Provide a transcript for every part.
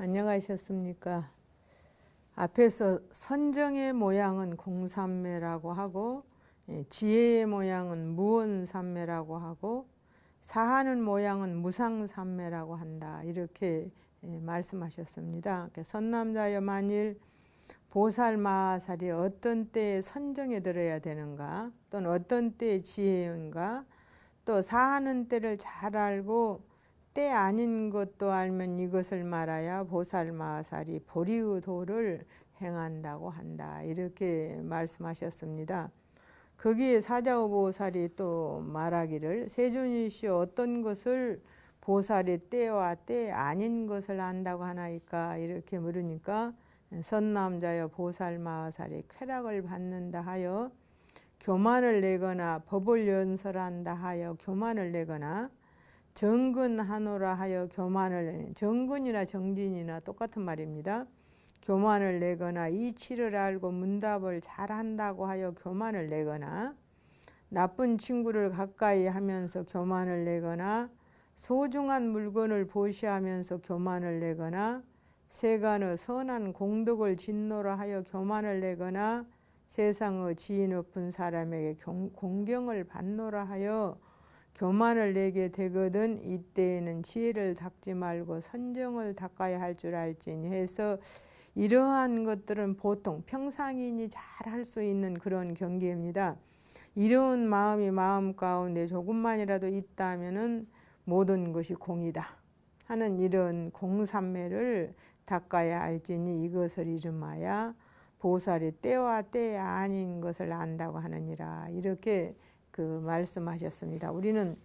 안녕하셨습니까? 앞에서 선정의 모양은 공삼매라고 하고 지혜의 모양은 무언삼매라고 하고 사하는 모양은 무상삼매라고 한다. 이렇게 말씀하셨습니다. 선남자여 만일 보살마하살이 어떤 때에 선정에 들어야 되는가, 또는 어떤 때에 지혜인가, 또 사하는 때를 잘 알고 때 아닌 것도 알면 이것을 말하여 보살마하살이 보리의 도를 행한다고 한다. 이렇게 말씀하셨습니다. 거기에 사자오보살이 또 말하기를 세존이시여 어떤 것을 보살이 때와 때 아닌 것을 안다고 하나이까 이렇게 물으니까 선남자여 보살마하살이 쾌락을 받는다 하여 교만을 내거나 법을 연설한다 하여 교만을 내거나 정근하노라 하여 교만을, 정근이나 정진이나 똑같은 말입니다. 교만을 내거나 이치를 알고 문답을 잘한다고 하여 교만을 내거나 나쁜 친구를 가까이 하면서 교만을 내거나 소중한 물건을 보시하면서 교만을 내거나 세간의 선한 공덕을 짓노라 하여 교만을 내거나 세상의 지위 높은 사람에게 공경을 받노라 하여 교만을 내게 되거든 이때에는 지혜를 닦지 말고 선정을 닦아야 할 줄 알지니 해서 이러한 것들은 보통 평상인이 잘 할 수 있는 그런 경계입니다. 이런 마음이 마음 가운데 조금만이라도 있다면은 모든 것이 공이다 하는 이런 공삼매를 닦아야 할지니 이것을 이름하여 보살이 때와 때 아닌 것을 안다고 하느니라. 이렇게 말씀하셨습니다. 우리는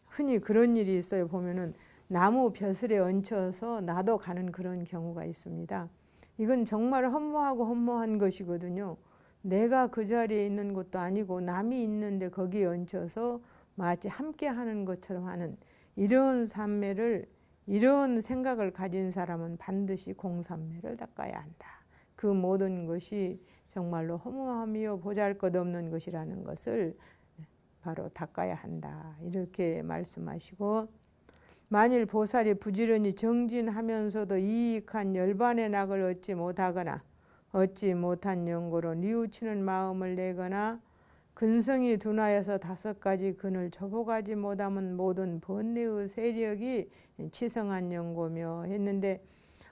흔히 그런 일이 있어요. 보면은 나무 벼슬에 얹혀서 나도 가는 그런 경우가 있습니다. 이건 정말 허무한 것이거든요. 내가 그 자리에 있는 것도 아니고 남이 있는데 거기에 얹혀서 마치 함께 하는 것처럼 하는 이런 삼매를, 이런 생각을 가진 사람은 반드시 공삼매를 닦아야 한다. 그 모든 것이 정말로 허무하며 보잘것없는 것이라는 것을 바로 닦아야 한다. 이렇게 말씀하시고 만일 보살이 부지런히 정진하면서도 이익한 열반의 낙을 얻지 못하거나 얻지 못한 연고로 뉘우치는 마음을 내거나 근성이 둔하여서 5가지 근을 접어가지 못하면 모든 번뇌의 세력이 치성한 연고며 했는데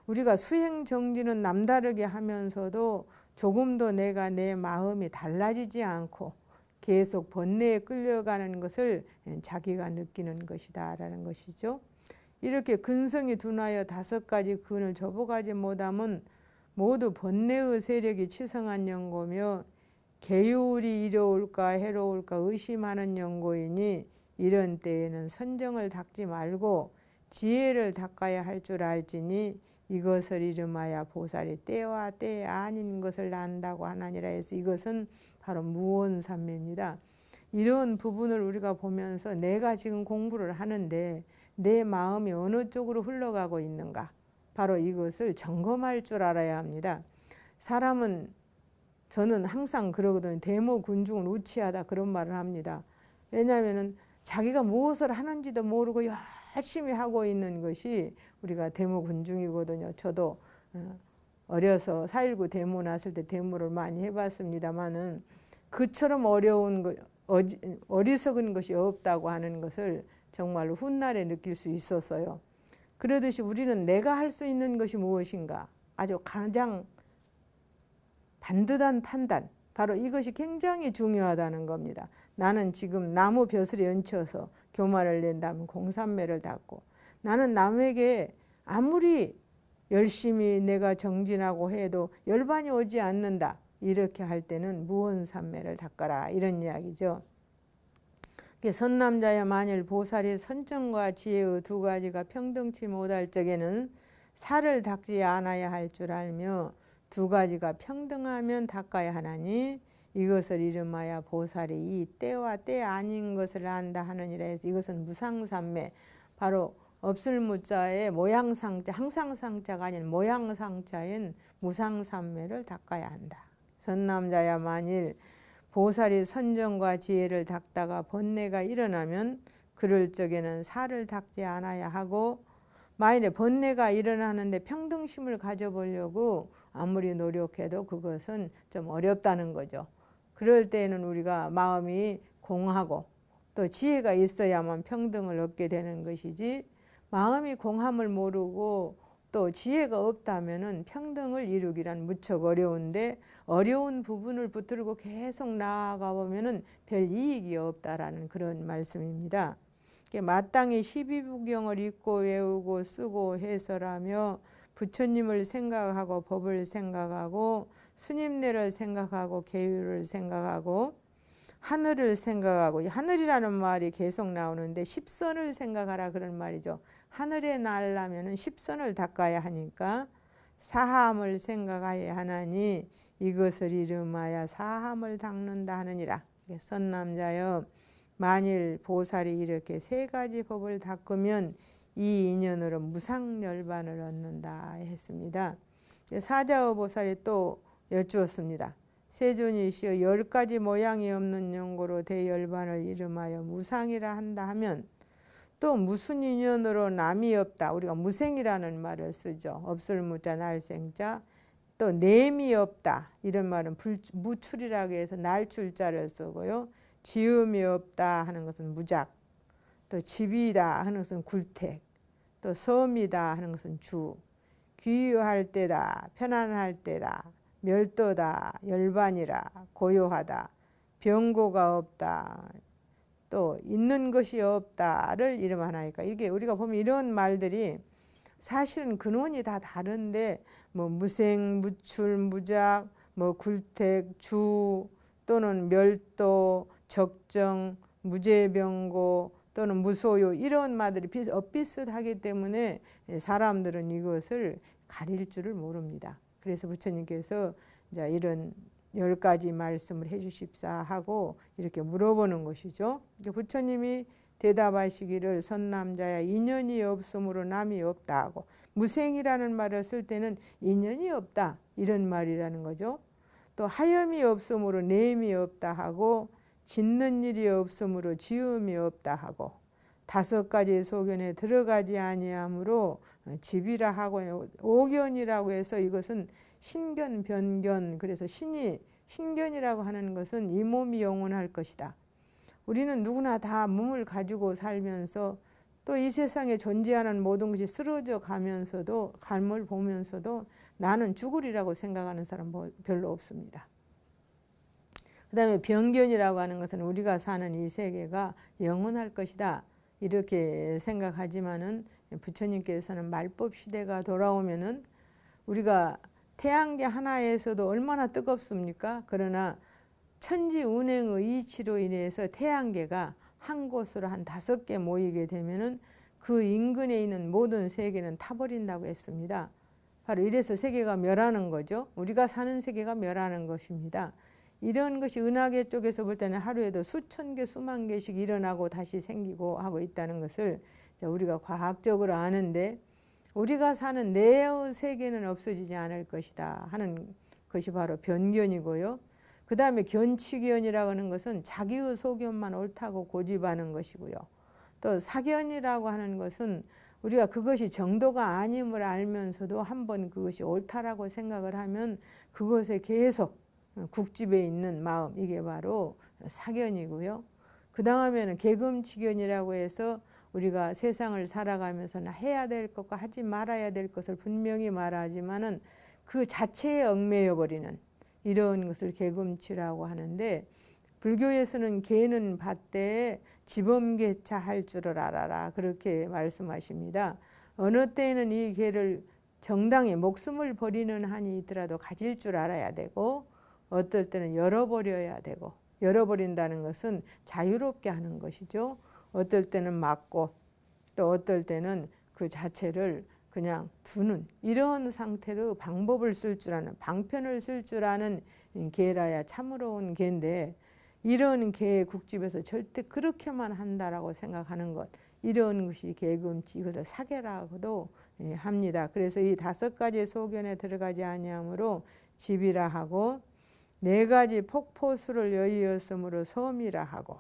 우리가 수행 정진은 남다르게 하면서도 조금도 내 마음이 달라지지 않고 계속 번뇌에 끌려가는 것을 자기가 느끼는 것이다 라는 것이죠. 이렇게 근성이 둔하여 5가지 근을 접어가지 못하면 모두 번뇌의 세력이 치성한 연고며 계율이 이로울까 해로울까 의심하는 연고이니 이런 때에는 선정을 닦지 말고 지혜를 닦아야 할 줄 알지니 이것을 이름하여 보살이 때와 때 아닌 것을 안다고 하나니라 해서 이것은 바로 무언삼매입니다. 이런 부분을 우리가 보면서 내가 지금 공부를 하는데 내 마음이 어느 쪽으로 흘러가고 있는가, 바로 이것을 점검할 줄 알아야 합니다. 사람은, 저는 항상 그러거든요. 대모군중은 우치하다 그런 말을 합니다. 왜냐하면 자기가 무엇을 하는지도 모르고 열심히 하고 있는 것이 우리가 대모군중이거든요. 저도 어려서 4.19 데모 났을 때 데모를 많이 해봤습니다만은 그처럼 어리석은 것이 없다고 하는 것을 정말로 훗날에 느낄 수 있었어요. 그러듯이 우리는 내가 할 수 있는 것이 무엇인가, 아주 가장 반듯한 판단, 바로 이것이 굉장히 중요하다는 겁니다. 나는 지금 나무 벼슬에 얹혀서 교만을 낸다면 공삼매를 닦고, 나는 남에게 아무리 열심히 내가 정진하고 해도 열반이 오지 않는다, 이렇게 할 때는 무언삼매를 닦아라, 이런 이야기죠. 선남자여 만일 보살이 선정과 지혜의 2가지가 평등치 못할 적에는 살을 닦지 않아야 할 줄 알며 2가지가 평등하면 닦아야 하나니 이것을 이름하여 보살이 이 때와 때 아닌 것을 안다 하느니라 해서 이것은 무상삼매, 바로 없을 무자에 모양상자, 항상상자가 아닌 모양상자인 무상삼매를 닦아야 한다. 선남자야 만일 보살이 선정과 지혜를 닦다가 번뇌가 일어나면 그럴 적에는 살을 닦지 않아야 하고 만일에 번뇌가 일어나는데 평등심을 가져보려고 아무리 노력해도 그것은 좀 어렵다는 거죠. 그럴 때는 우리가 마음이 공하고 또 지혜가 있어야만 평등을 얻게 되는 것이지, 마음이 공함을 모르고 또 지혜가 없다면은 평등을 이루기란 무척 어려운데, 어려운 부분을 붙들고 계속 나아가 보면은 별 이익이 없다라는 그런 말씀입니다. 마땅히 12부경을 읽고 외우고 쓰고 해설하며 부처님을 생각하고 법을 생각하고 스님네를 생각하고 계율을 생각하고 하늘을 생각하고, 이 하늘이라는 말이 계속 나오는데 십선을 생각하라 그런 말이죠. 하늘에 날려면은 십선을 닦아야 하니까 사함을 생각하여 하나니 이것을 이름하여 사함을 닦는다 하느니라. 선남자여, 만일 보살이 이렇게 세 가지 법을 닦으면 이 인연으로 무상열반을 얻는다 했습니다. 사자어 보살이 또 여쭈었습니다. 세존이시여, 10가지 모양이 없는 연고로 대열반을 이름하여 무상이라 한다 하면 또 무슨 인연으로 남이 없다. 우리가 무생이라는 말을 쓰죠. 없을 무자 날생자. 또 내미 없다. 이런 말은 무출이라고 해서 날출자를 쓰고요. 지음이 없다 하는 것은 무작. 또 집이다 하는 것은 굴택. 또 섬이다 하는 것은 주. 귀유할 때다. 편안할 때다. 멸도다. 열반이라. 고요하다. 병고가 없다. 또 있는 것이 없다를 이름하나이까. 이게 우리가 보면 이런 말들이 사실은 근원이 다 다른데, 뭐 무생, 무출, 무작, 뭐 굴택, 주, 또는 멸도, 적정, 무죄병고, 또는 무소요, 이런 말들이 엇비슷하기 때문에 사람들은 이것을 가릴 줄을 모릅니다. 그래서 부처님께서 이제 이런 10가지 말씀을 해주십사 하고 이렇게 물어보는 것이죠. 부처님이 대답하시기를 선남자야, 인연이 없으므로 남이 없다 하고, 무생이라는 말을 쓸 때는 인연이 없다 이런 말이라는 거죠. 또 하염이 없으므로 내음이 없다 하고, 짓는 일이 없으므로 지음이 없다 하고, 5가지 소견에 들어가지 아니하므로 집이라 하고, 오견이라고 해서 이것은 신견, 변견, 그래서 신견이라고 하는 것은 이 몸이 영원할 것이다. 우리는 누구나 다 몸을 가지고 살면서 또 이 세상에 존재하는 모든 것이 쓰러져 가면서도, 감을 보면서도 나는 죽으리라고 생각하는 사람 별로 없습니다. 그 다음에 변견이라고 하는 것은 우리가 사는 이 세계가 영원할 것이다 이렇게 생각하지만은, 부처님께서는 말법 시대가 돌아오면은 우리가 태양계 하나에서도 얼마나 뜨겁습니까? 그러나 천지 운행의 이치로 인해서 태양계가 한 곳으로 한 5개 모이게 되면은 그 인근에 있는 모든 세계는 타버린다고 했습니다. 바로 이래서 세계가 멸하는 거죠. 우리가 사는 세계가 멸하는 것입니다. 이런 것이 은하계 쪽에서 볼 때는 하루에도 수천 개, 수만 개씩 일어나고 다시 생기고 하고 있다는 것을 우리가 과학적으로 아는데, 우리가 사는 내의 세계는 없어지지 않을 것이다 하는 것이 바로 변견이고요. 그 다음에 견치견이라고 하는 것은 자기의 소견만 옳다고 고집하는 것이고요. 또 사견이라고 하는 것은 우리가 그것이 정도가 아님을 알면서도 한번 그것이 옳다라고 생각을 하면 그것에 계속 국집에 있는 마음, 이게 바로 사견이고요. 그 다음에는 계금치견이라고 해서 우리가 세상을 살아가면서는 해야 될 것과 하지 말아야 될 것을 분명히 말하지만은 그 자체에 얽매여 버리는 이런 것을 계금치라고 하는데, 불교에서는 계는 밭대에 지범계차 할 줄을 알아라 그렇게 말씀하십니다. 어느 때에는 이 계를 정당히 목숨을 버리는 한이 있더라도 가질 줄 알아야 되고, 어떨 때는 열어버려야 되고, 열어버린다는 것은 자유롭게 하는 것이죠. 어떨 때는 막고, 또 어떨 때는 그 자체를 그냥 두는 이런 상태로 방법을 쓸 줄 아는, 방편을 쓸 줄 아는 계라야 참으로 온 계인데, 이런 계의 국집에서 절대 그렇게만 한다라고 생각하는 것, 이런 것이 계금치, 이것을 사계라고도 합니다. 그래서 이 5가지 소견에 들어가지 아니하므로 집이라 하고, 4가지 폭포수를 여의었으므로 섬이라 하고,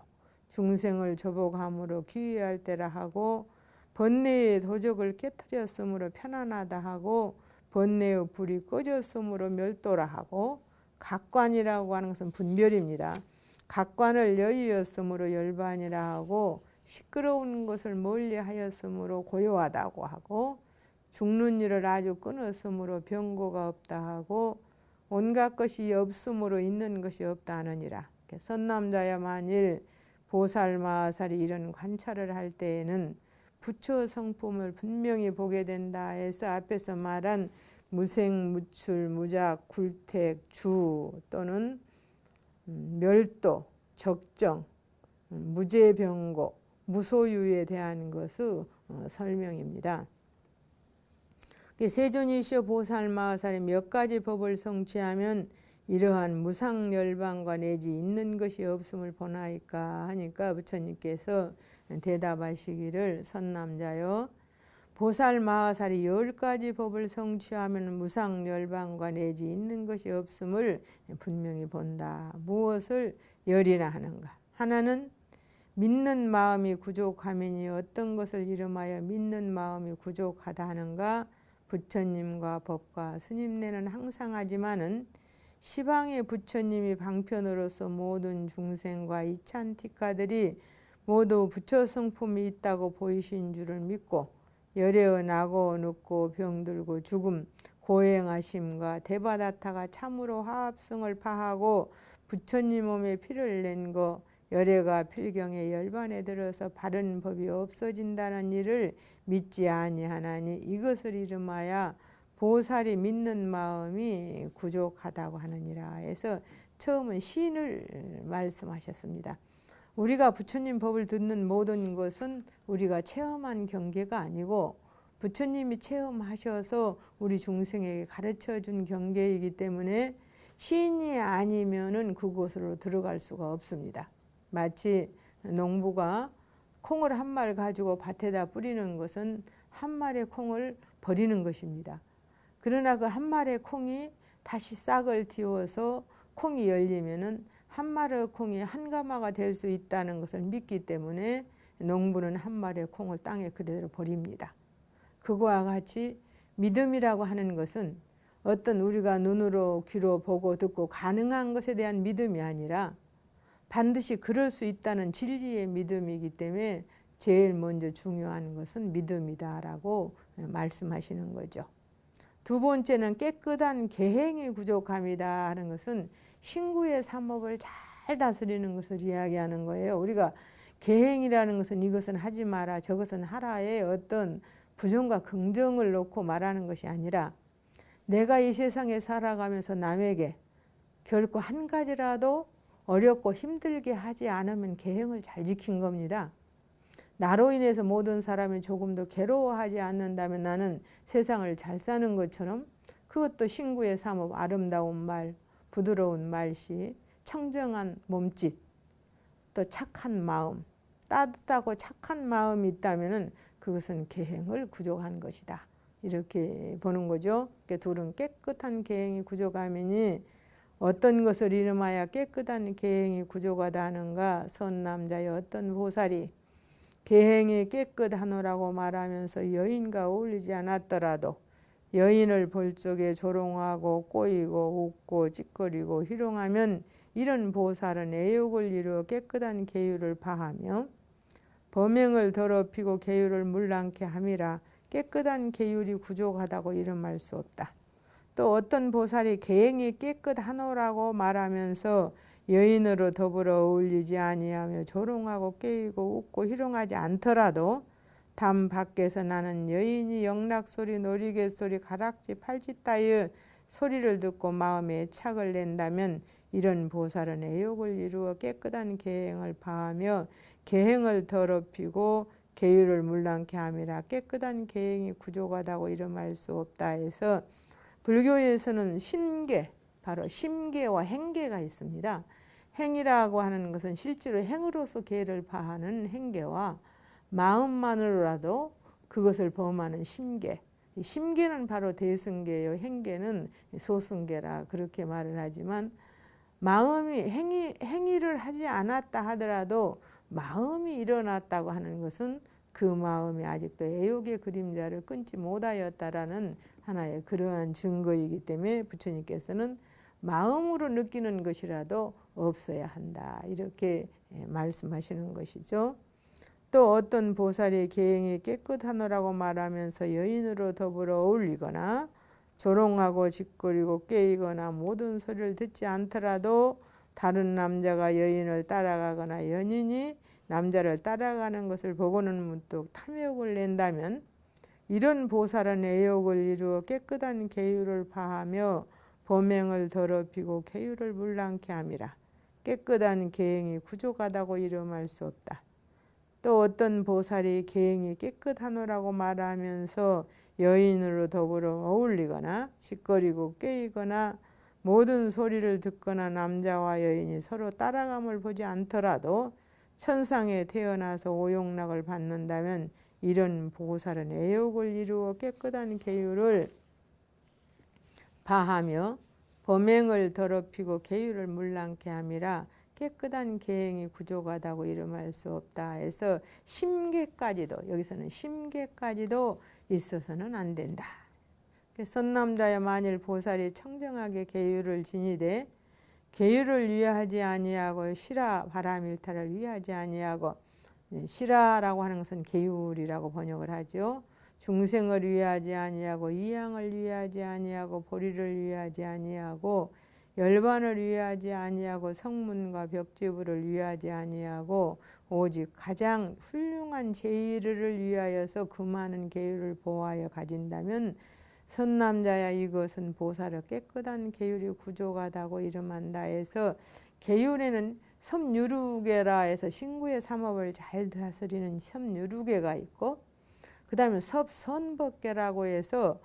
중생을 조복함으로 귀의할 때라 하고, 번뇌의 도적을 깨뜨렸으므로 편안하다 하고 번뇌의 불이 꺼졌으므로 멸도라 하고 각관이라고 하는 것은 분별입니다. 각관을 여의었으므로 열반이라 하고 시끄러운 것을 멀리하였으므로 고요하다고 하고 죽는 일을 아주 끊었으므로 병고가 없다 하고 온갖 것이 없으므로 있는 것이 없다 하느니라. 선남자야 만일 보살마살이 이런 관찰을 할 때에는 부처 성품을 분명히 보게 된다 해서 앞에서 말한 무생, 무출, 무작, 굴택, 주 또는 멸도, 적정, 무죄병고, 무소유에 대한 것의 설명입니다. 세존이시여 보살마살이 몇 가지 법을 성취하면 이러한 무상열반과 내지 있는 것이 없음을 보나이까 하니까 부처님께서 대답하시기를 선남자여 보살마살이 10가지 법을 성취하면 무상열반과 내지 있는 것이 없음을 분명히 본다. 무엇을 열이라 하는가? 하나는 믿는 마음이 부족하면이 어떤 것을 이름하여 믿는 마음이 부족하다 하는가? 부처님과 법과 스님네는 항상 하지만은 시방의 부처님이 방편으로서 모든 중생과 이찬티카들이 모두 부처 성품이 있다고 보이신 줄을 믿고 열애어 나고 눕고 병들고 죽음 고행하심과 대바다타가 참으로 화합성을 파하고 부처님 몸에 피를 낸 거 열애가 필경에 열반에 들어서 바른 법이 없어진다는 일을 믿지 아니하나니 이것을 이름하여 보살이 믿는 마음이 부족하다고 하느니라 해서 처음은 신을 말씀하셨습니다. 우리가 부처님 법을 듣는 모든 것은 우리가 체험한 경계가 아니고 부처님이 체험하셔서 우리 중생에게 가르쳐준 경계이기 때문에 신이 아니면은 그곳으로 들어갈 수가 없습니다. 마치 농부가 콩을 한 말 가지고 밭에다 뿌리는 것은 한 말의 콩을 버리는 것입니다. 그러나 그 한 말의 콩이 다시 싹을 틔워서 콩이 열리면은 한 말의 콩이 한 가마가 될 수 있다는 것을 믿기 때문에 농부는 한 말의 콩을 땅에 그대로 버립니다. 그거와 같이 믿음이라고 하는 것은 어떤 우리가 눈으로 귀로 보고 듣고 가능한 것에 대한 믿음이 아니라 반드시 그럴 수 있다는 진리의 믿음이기 때문에 제일 먼저 중요한 것은 믿음이다라고 말씀하시는 거죠. 두 번째는 깨끗한 계행이 부족함이다 하는 것은 신구의 삼업을 잘 다스리는 것을 이야기하는 거예요. 우리가 계행이라는 것은 이것은 하지 마라 저것은 하라의 어떤 부정과 긍정을 놓고 말하는 것이 아니라 내가 이 세상에 살아가면서 남에게 결코 한 가지라도 어렵고 힘들게 하지 않으면 계행을 잘 지킨 겁니다. 나로 인해서 모든 사람이 조금 더 괴로워하지 않는다면 나는 세상을 잘 사는 것처럼 그것도 신구의 삼업, 아름다운 말, 부드러운 말씨, 청정한 몸짓, 또 착한 마음, 따뜻하고 착한 마음이 있다면 그것은 계행을 부족한 것이다. 이렇게 보는 거죠. 둘은 깨끗한 계행이 부족하면이 어떤 것을 이름하여 깨끗한 계행이 부족하다 하는가? 선남자의 어떤 보살이 계행이 깨끗하노라고 말하면서 여인과 어울리지 않았더라도 여인을 볼 적에 조롱하고 꼬이고 웃고 찌꺼리고 희롱하면 이런 보살은 애욕을 이루어 깨끗한 계율을 파하며 범행을 더럽히고 계율을 물랑케 함이라 깨끗한 계율이 부족하다고 이름할 수 없다. 또 어떤 보살이 계행이 깨끗하노라고 말하면서 여인으로 더불어 어울리지 아니하며 조롱하고 깨이고 웃고 희롱하지 않더라도 담 밖에서 나는 여인이 영락소리 놀이개소리 가락지 팔짓 따위 소리를 듣고 마음에 착을 낸다면 이런 보살은 애욕을 이루어 깨끗한 계행을 파하며 계행을 더럽히고 계율을 물랑케 함이라 깨끗한 계행이 부족하다고 이름할 수 없다 해서 불교에서는 심계, 바로 심계와 행계가 있습니다. 행이라고 하는 것은 실제로 행으로서 계를 파하는 행계와 마음만으로라도 그것을 범하는 심계. 심계는 바로 대승계요. 행계는 소승계라 그렇게 말을 하지만 마음이 행위를 하지 않았다 하더라도 마음이 일어났다고 하는 것은 그 마음이 아직도 애욕의 그림자를 끊지 못하였다라는 하나의 그러한 증거이기 때문에 부처님께서는 마음으로 느끼는 것이라도 없어야 한다, 이렇게 말씀하시는 것이죠. 또 어떤 보살이 계행이 깨끗하노라고 말하면서 여인으로 더불어 어울리거나 조롱하고 짓거리고 꾀이거나 모든 소리를 듣지 않더라도 다른 남자가 여인을 따라가거나 연인이 남자를 따라가는 것을 보고는 문득 탐욕을 낸다면 이런 보살은 애욕을 이루어 깨끗한 계율을 파하며 범행을 더럽히고 계율을 물랑케 함이라. 깨끗한 계행이 부족하다고 이름할 수 없다. 또 어떤 보살이 계행이 깨끗하노라고 말하면서 여인으로 더불어 어울리거나 짓거리고 꾀이거나 모든 소리를 듣거나 남자와 여인이 서로 따라감을 보지 않더라도 천상에 태어나서 오욕락을 받는다면 이런 보살은 애욕을 이루어 깨끗한 계율을 바하며 범행을 더럽히고 계율을 물랑케 함이라. 깨끗한 계행이 부족하다고 이름할 수 없다 해서 심계까지도, 여기서는 심계까지도 있어서는 안 된다. 선남자여 만일 보살이 청정하게 계율을 지니되 계율을 위하지 아니하고 시라 바람일타를 위하지 아니하고, 시라라고 하는 것은 계율이라고 번역을 하죠. 중생을 위하지 아니하고 이양을 위하지 아니하고 보리를 위하지 아니하고 열반을 위하지 아니하고 성문과 벽지부를 위하지 아니하고 오직 가장 훌륭한 제의를 위하여서 그 많은 계율을 보호하여 가진다면 선남자야 이것은 보살의 깨끗한 계율이 부족하다고 이름한다 해서, 계율에는 섭유루계라 해서 신구의 삼업을 잘 다스리는 섭유루계가 있고, 그 다음에 섭선법계라고 해서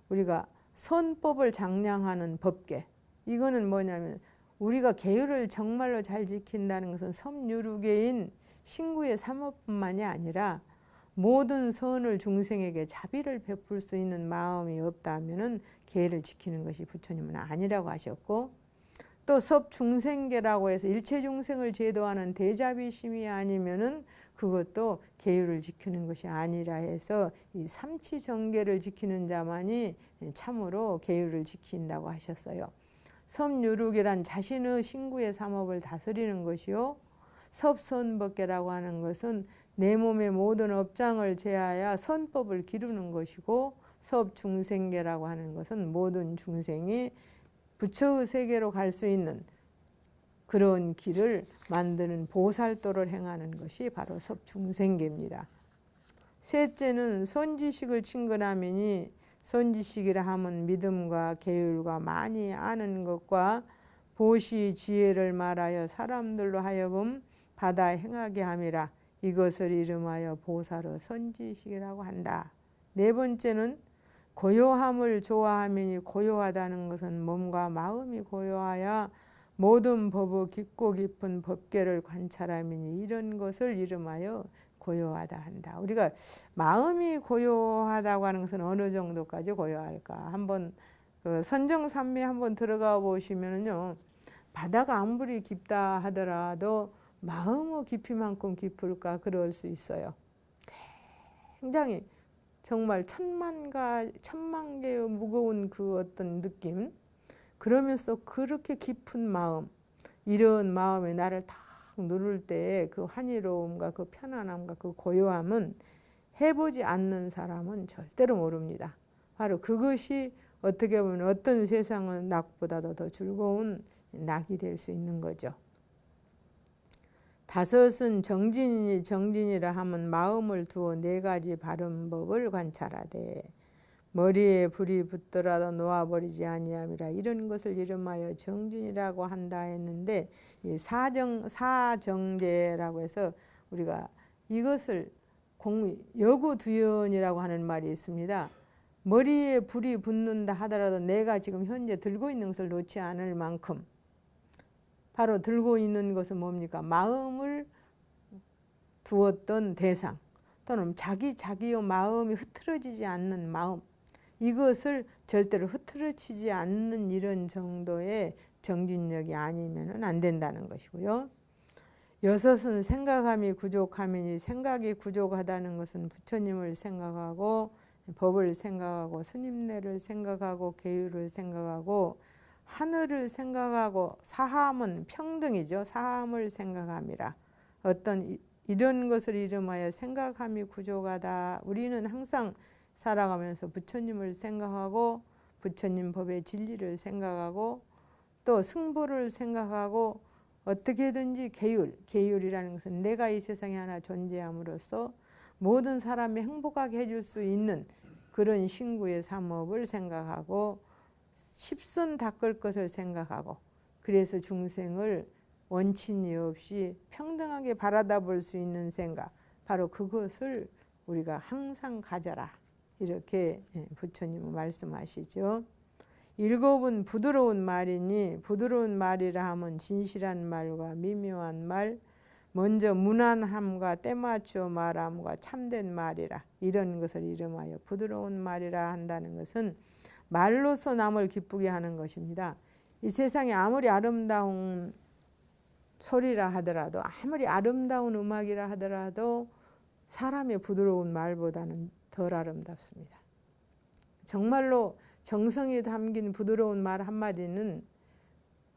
우리가 선법을 장량하는 법계, 이거는 뭐냐면 우리가 계율을 정말로 잘 지킨다는 것은 섭유루계인 신구의 삼업뿐만이 아니라 모든 선을 중생에게 자비를 베풀 수 있는 마음이 없다면은 계율을 지키는 것이 부처님은 아니라고 하셨고, 또 섭중생계라고 해서 일체 중생을 제도하는 대자비심이 아니면은 그것도 계율을 지키는 것이 아니라 해서 이 삼치정계를 지키는 자만이 참으로 계율을 지킨다고 하셨어요. 섭유룩이란 자신의 신구의 삼업을 다스리는 것이요, 섭선법계라고 하는 것은 내 몸의 모든 업장을 제하여 선법을 기르는 것이고, 섭중생계라고 하는 것은 모든 중생이 부처의 세계로 갈 수 있는 그런 길을 만드는 보살도를 행하는 것이 바로 섭중생계입니다. 셋째는 선지식을 친근하미니, 선지식이라 함은 믿음과 계율과 많이 아는 것과 보시 지혜를 말하여 사람들로 하여금 받아 행하게 함이라. 이것을 이름하여 보살의 선지식이라고 한다. 네 번째는 고요함을 좋아하미니, 고요하다는 것은 몸과 마음이 고요하여 모든 법의 깊고 깊은 법계를 관찰하미니 이런 것을 이름하여 고요하다 한다. 우리가 마음이 고요하다고 하는 것은 어느 정도까지 고요할까? 한번 선정산매 한번 들어가 보시면요, 바다가 아무리 깊다 하더라도 마음의 깊이만큼 깊을까? 그럴 수 있어요. 굉장히 정말 천만 개의 무거운 그 어떤 느낌, 그러면서 그렇게 깊은 마음, 이런 마음이 나를 딱 누를 때 그 환희로움과 그 편안함과 그 고요함은 해보지 않는 사람은 절대로 모릅니다. 바로 그것이 어떻게 보면 어떤 세상은 낙보다도 더 즐거운 낙이 될 수 있는 거죠. 다섯은 정진이니, 정진이라 하면 마음을 두어 네 가지 바른 법을 관찰하되 머리에 불이 붙더라도 놓아버리지 아니함이라. 이런 것을 이름하여 정진이라고 한다 했는데, 이 사정제라고 해서 우리가 이것을 여구두연이라고 하는 말이 있습니다. 머리에 불이 붙는다 하더라도 내가 지금 현재 들고 있는 것을 놓지 않을 만큼, 바로 들고 있는 것은 뭡니까? 마음을 두었던 대상, 또는 자기의 마음이 흐트러지지 않는 마음, 이것을 절대로 흐트러지지 않는 이런 정도의 정진력이 아니면 안 된다는 것이고요. 여섯은 생각함이 부족함이니 생각이 부족하다는 것은 부처님을 생각하고 법을 생각하고 스님네를 생각하고 계율을 생각하고 하늘을 생각하고 사함은 평등이죠. 사함을 생각함이라. 어떤 이런 것을 이름하여 생각함이 부족하다. 우리는 항상 살아가면서 부처님을 생각하고 부처님 법의 진리를 생각하고 또 승부를 생각하고 어떻게든지 계율이라는 것은 내가 이 세상에 하나 존재함으로써 모든 사람이 행복하게 해줄 수 있는 그런 신구의 삼업을 생각하고 십선 닦을 것을 생각하고 그래서 중생을 원친이 없이 평등하게 바라다 볼 수 있는 생각, 바로 그것을 우리가 항상 가져라, 이렇게 부처님은 말씀하시죠. 일곱은 부드러운 말이니 부드러운 말이라 하면 진실한 말과 미묘한 말, 먼저 무난함과 때맞추어 말함과 참된 말이라, 이런 것을 이름하여 부드러운 말이라 한다는 것은 말로서 남을 기쁘게 하는 것입니다. 이 세상에 아무리 아름다운 소리라 하더라도 아무리 아름다운 음악이라 하더라도 사람의 부드러운 말보다는 덜 아름답습니다. 정말로 정성이 담긴 부드러운 말 한마디는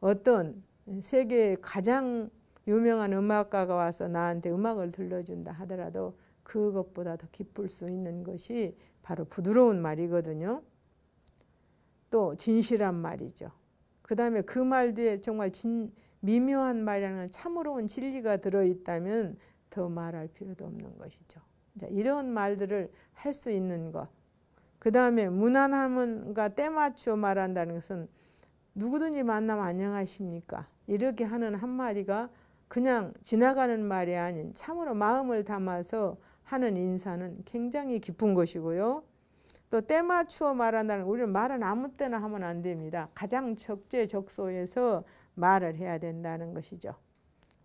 어떤 세계의 가장 유명한 음악가가 와서 나한테 음악을 들려준다 하더라도 그것보다 더 기쁠 수 있는 것이 바로 부드러운 말이거든요. 또 진실한 말이죠. 그 다음에 그 말 뒤에 정말 미묘한 말이라는 참으로운 진리가 들어있다면 더 말할 필요도 없는 것이죠. 이런 말들을 할 수 있는 것. 그 다음에 무난함과 때맞추어 말한다는 것은 누구든지 만나면 안녕하십니까? 이렇게 하는 한마디가 그냥 지나가는 말이 아닌 참으로 마음을 담아서 하는 인사는 굉장히 기쁜 것이고요. 또 때맞추어 말한다는, 우리는 말은 아무 때나 하면 안 됩니다. 가장 적재적소에서 말을 해야 된다는 것이죠.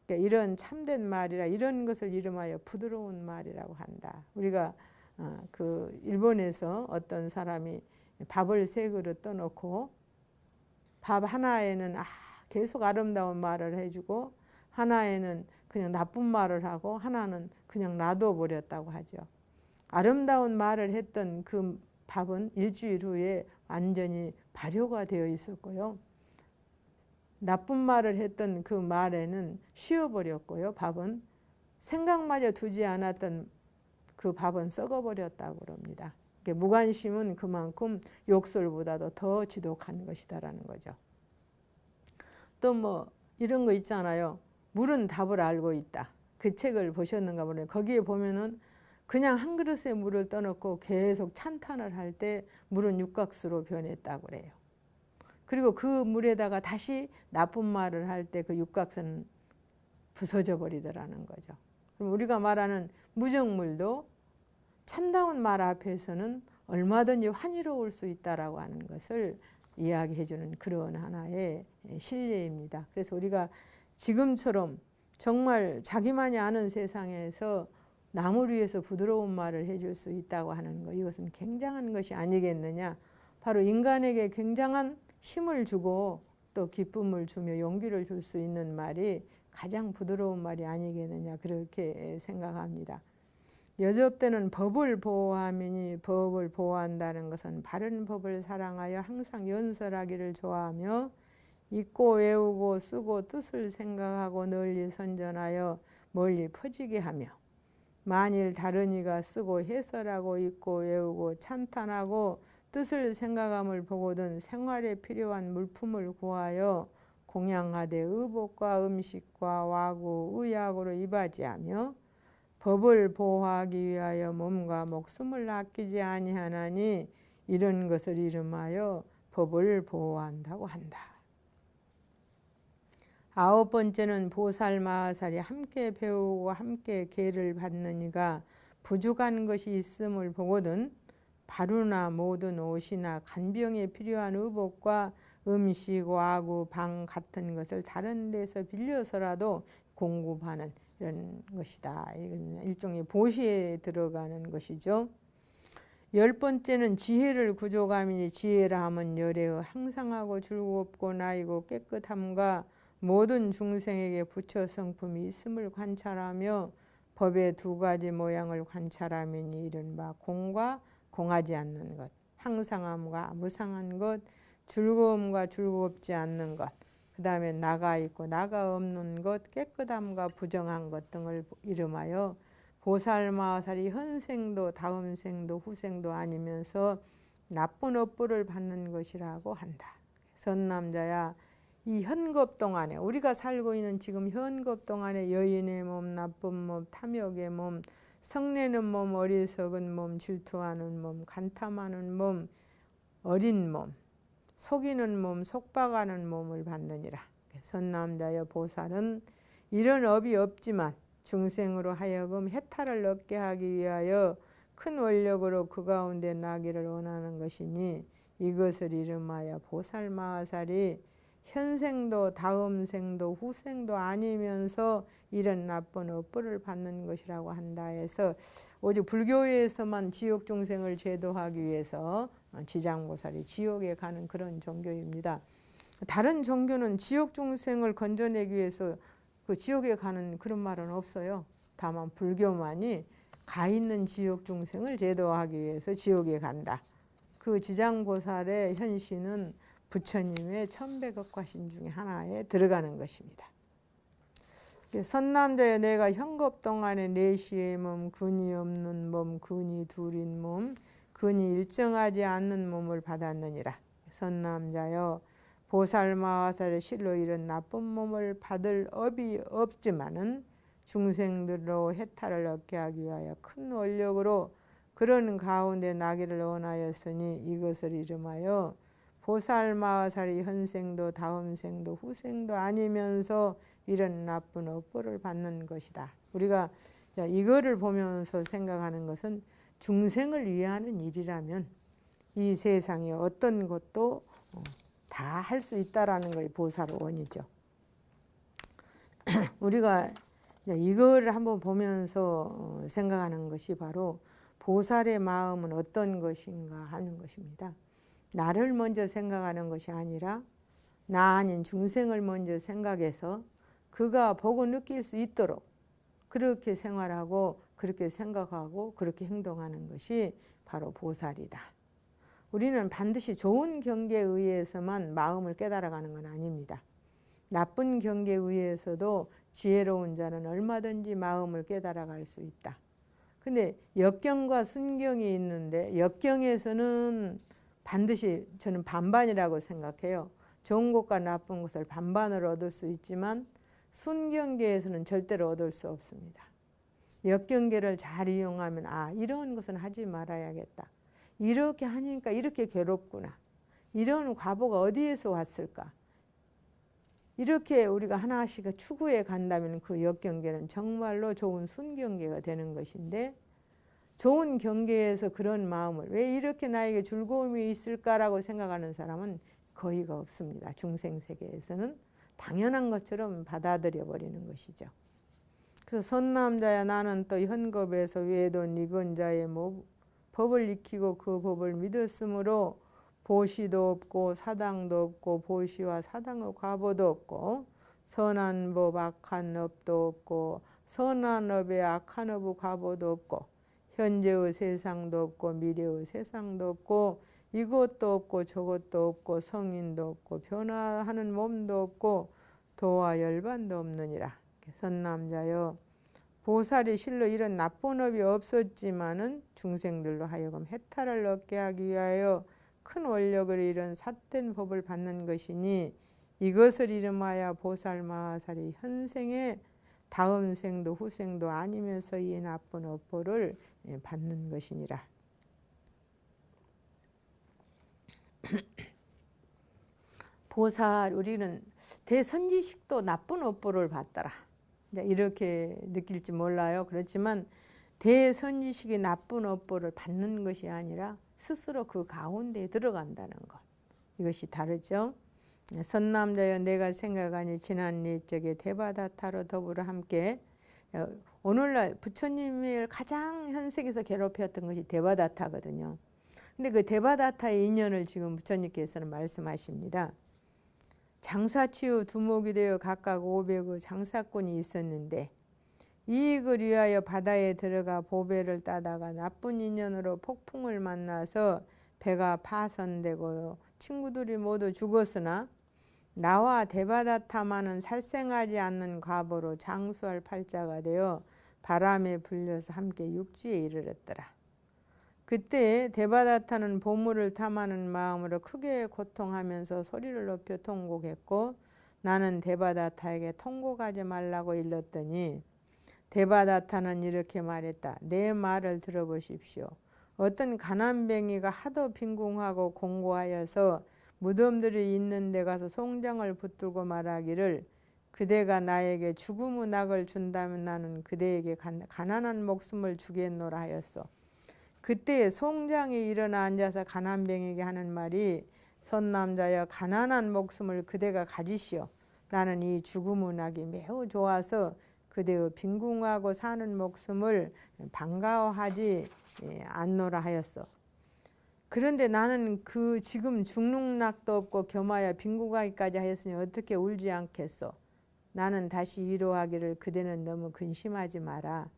그러니까 이런 참된 말이라, 이런 것을 이름하여 부드러운 말이라고 한다. 우리가 그 일본에서 어떤 사람이 밥을 3그릇 떠놓고 밥 하나에는 계속 아름다운 말을 해주고 하나에는 그냥 나쁜 말을 하고 하나는 그냥 놔둬버렸다고 하죠. 아름다운 말을 했던 그 밥은 일주일 후에 완전히 발효가 되어 있었고요. 나쁜 말을 했던 그 말에는 쉬어버렸고요. 밥은 생각마저 두지 않았던 그 밥은 썩어버렸다고 그럽니다. 무관심은 그만큼 욕설보다도 더 지독한 것이다라는 거죠. 또 뭐 이런 거 있잖아요. 물은 답을 알고 있다. 그 책을 보셨는가 모르겠어요. 거기에 보면은 그냥 한 그릇에 물을 떠놓고 계속 찬탄을 할 때 물은 육각수로 변했다고 그래요. 그리고 그 물에다가 다시 나쁜 말을 할 때 그 육각수는 부서져 버리더라는 거죠. 그럼 우리가 말하는 무정물도 참다운 말 앞에서는 얼마든지 환희로울 수 있다라고 하는 것을 이야기해 주는 그런 하나의 신뢰입니다. 그래서 우리가 지금처럼 정말 자기만이 아는 세상에서 남을 위해서 부드러운 말을 해줄 수 있다고 하는 것, 이것은 굉장한 것이 아니겠느냐. 바로 인간에게 굉장한 힘을 주고 또 기쁨을 주며 용기를 줄 수 있는 말이 가장 부드러운 말이 아니겠느냐, 그렇게 생각합니다. 여접대는 법을 보호하미니, 법을 보호한다는 것은 바른 법을 사랑하여 항상 연설하기를 좋아하며 읽고 외우고 쓰고 뜻을 생각하고 널리 선전하여 멀리 퍼지게 하며, 만일 다른 이가 쓰고 해설하고 읽고 외우고 찬탄하고 뜻을 생각함을 보거든 생활에 필요한 물품을 구하여 공양하되 의복과 음식과 와구, 의약으로 이바지하며 법을 보호하기 위하여 몸과 목숨을 아끼지 아니하나니, 이런 것을 이름하여 법을 보호한다고 한다. 9번째는 보살마하살이 함께 배우고 함께 계를 받는 이가 부족한 것이 있음을 보거든 바루나 모든 옷이나 간병에 필요한 의복과 음식, 와구, 방 같은 것을 다른 데서 빌려서라도 공급하는 이런 것이다. 이건 일종의 보시에 들어가는 것이죠. 10번째는 지혜를 구족함이니, 지혜라 하면 열애의 항상하고 즐겁고 나이고 깨끗함과 모든 중생에게 부처 성품이 있음을 관찰하며 법의 두 가지 모양을 관찰하면이 이른바 공과 공하지 않는 것, 항상함과 무상한 것, 즐거움과 즐겁지 않는 것, 그 다음에 나가 있고 나가 없는 것, 깨끗함과 부정한 것 등을 이름하여 보살마살이 현생도 다음생도 후생도 아니면서 나쁜 업보를 받는 것이라고 한다. 선남자야, 이 현급 동안에 우리가 살고 있는 지금 현급 동안에 여인의 몸, 나쁜 몸, 탐욕의 몸, 성내는 몸, 어리석은 몸, 질투하는 몸, 간탐하는 몸, 어린 몸, 속이는 몸, 속박하는 몸을 받느니라. 선남자여, 보살은 이런 업이 없지만 중생으로 하여금 해탈을 얻게 하기 위하여 큰 원력으로 그 가운데 나기를 원하는 것이니 이것을 이름하여 보살마살이 현생도 다음생도 후생도 아니면서 이런 나쁜 업보를 받는 것이라고 한다 해서 오직 불교에서만 지옥 중생을 제도하기 위해서 지장보살이 지옥에 가는 그런 종교입니다. 다른 종교는 지옥 중생을 건져내기 위해서 그 지옥에 가는 그런 말은 없어요. 다만 불교만이 가 있는 지옥 중생을 제도하기 위해서 지옥에 간다. 그 지장보살의 현신은 부처님의 천백억과신 중에 하나에 들어가는 것입니다. 선남자의 내가 현급 동안에 내시의 몸, 근이 없는 몸, 근이 둘인 몸, 근이 일정하지 않는 몸을 받았느니라. 선남자여, 보살마살의 실로 이런 나쁜 몸을 받을 업이 없지만은 중생들로 해탈을 얻게 하기 위하여 큰 원력으로 그런 가운데 나기를 원하였으니 이것을 이름하여 보살마살이 현생도 다음생도 후생도 아니면서 이런 나쁜 업보를 받는 것이다. 우리가 이거를 보면서 생각하는 것은 중생을 위하는 일이라면 이 세상에 어떤 것도 다 할 수 있다라는 것이 보살원이죠. 우리가 이거를 한번 보면서 생각하는 것이 바로 보살의 마음은 어떤 것인가 하는 것입니다. 나를 먼저 생각하는 것이 아니라 나 아닌 중생을 먼저 생각해서 그가 보고 느낄 수 있도록 그렇게 생활하고 그렇게 생각하고 그렇게 행동하는 것이 바로 보살이다. 우리는 반드시 좋은 경계에 의해서만 마음을 깨달아가는 건 아닙니다. 나쁜 경계에 의해서도 지혜로운 자는 얼마든지 마음을 깨달아갈 수 있다. 근데 역경과 순경이 있는데 역경에서는 반드시 저는 반반이라고 생각해요. 좋은 것과 나쁜 것을 반반으로 얻을 수 있지만 순경계에서는 절대로 얻을 수 없습니다. 역경계를 잘 이용하면 이런 것은 하지 말아야겠다. 이렇게 하니까 이렇게 괴롭구나. 이런 과보가 어디에서 왔을까. 이렇게 우리가 하나씩 추구해 간다면 그 역경계는 정말로 좋은 순경계가 되는 것인데 좋은 경계에서 그런 마음을 왜 이렇게 나에게 즐거움이 있을까라고 생각하는 사람은 거의가 없습니다. 중생세계에서는 당연한 것처럼 받아들여 버리는 것이죠. 그래서 선남자야, 나는 또 현겁에서 외도 니건자의 법을 익히고 그 법을 믿었으므로 보시도 없고 사당도 없고 보시와 사당의 과보도 없고 선한 법 악한 업도 없고 선한 업에 악한 업의 과보도 없고 현재의 세상도 없고 미래의 세상도 없고 이것도 없고 저것도 없고 성인도 없고 변화하는 몸도 없고 도와 열반도 없느니라. 선남자여, 보살이 실로 이런 나쁜 업이 없었지만은 중생들로 하여금 해탈을 얻게 하기 위하여 큰 원력을 이룬 삿된 법을 받는 것이니 이것을 이름하여 보살마살이 현생에 다음 생도 후생도 아니면서 이 나쁜 업보를 받는 것이니라. 보살, 우리는 대선지식도 나쁜 업보를 받더라. 이렇게 느낄지 몰라요. 그렇지만 대선지식이 나쁜 업보를 받는 것이 아니라 스스로 그 가운데에 들어간다는 것. 이것이 다르죠. 선남자여, 내가 생각하니 지난 일적에 대바다타로 더불어 함께 오늘날 부처님을 가장 현세에서 괴롭혔던 것이 대바다타거든요. 근데 그 대바다타의 인연을 지금 부처님께서는 말씀하십니다. 장사치의 두목이 되어 각각 500의 장사꾼이 있었는데 이익을 위하여 바다에 들어가 보배를 따다가 나쁜 인연으로 폭풍을 만나서 배가 파손되고 친구들이 모두 죽었으나 나와 대바다 탐하는 살생하지 않는 과보로 장수할 팔자가 되어 바람에 불려서 함께 육지에 이르렀더라. 그때 대바다타는 보물을 탐하는 마음으로 크게 고통하면서 소리를 높여 통곡했고 나는 대바다타에게 통곡하지 말라고 일렀더니 대바다타는 이렇게 말했다. 내 말을 들어보십시오. 어떤 가난뱅이가 하도 빈궁하고 공고하여서 무덤들이 있는 데 가서 송장을 붙들고 말하기를 그대가 나에게 죽음의 낙을 준다면 나는 그대에게 가난한 목숨을 주겠노라 하였소. 그때 송장이 일어나 앉아서 가난뱅이에게 하는 말이 선남자여 가난한 목숨을 그대가 가지시오. 나는 이 죽음의 낙이 매우 좋아서 그대의 빈궁하고 사는 목숨을 반가워하지 않노라 하였어. 그런데 나는 그 지금 죽는 낙도 없고 겸하여 빈궁하기까지 하였으니 어떻게 울지 않겠소. 나는 다시 위로하기를 그대는 너무 근심하지 마라.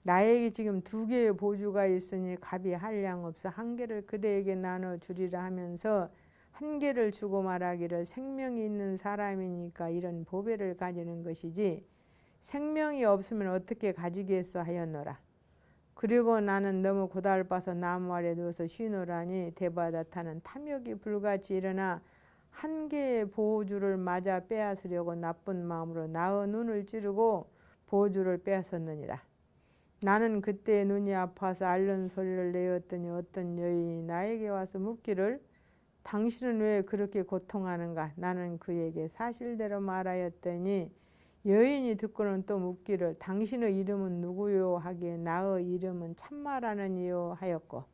나에게 지금 2개의 보주가 있으니 값이 한량 없어 1개를 그대에게 나눠주리라 하면서 1개를 주고 말하기를 생명이 있는 사람이니까 이런 보배를 가지는 것이지 생명이 없으면 어떻게 가지겠소 하였노라. 그리고 나는 너무 고달파서 나무 아래 누워서 쉬노라니 대바다타는 탐욕이 불같이 일어나 1개의 보주를 맞아 빼앗으려고 나쁜 마음으로 나의 눈을 찌르고 보주를 빼앗았느니라. 나는 그때 눈이 아파서 앓는 소리를 내었더니 어떤 여인이 나에게 와서 묻기를 당신은 왜 그렇게 고통하는가. 나는 그에게 사실대로 말하였더니 여인이 듣고는 또 묻기를 당신의 이름은 누구요 하기에 나의 이름은 참마라느니요 하였고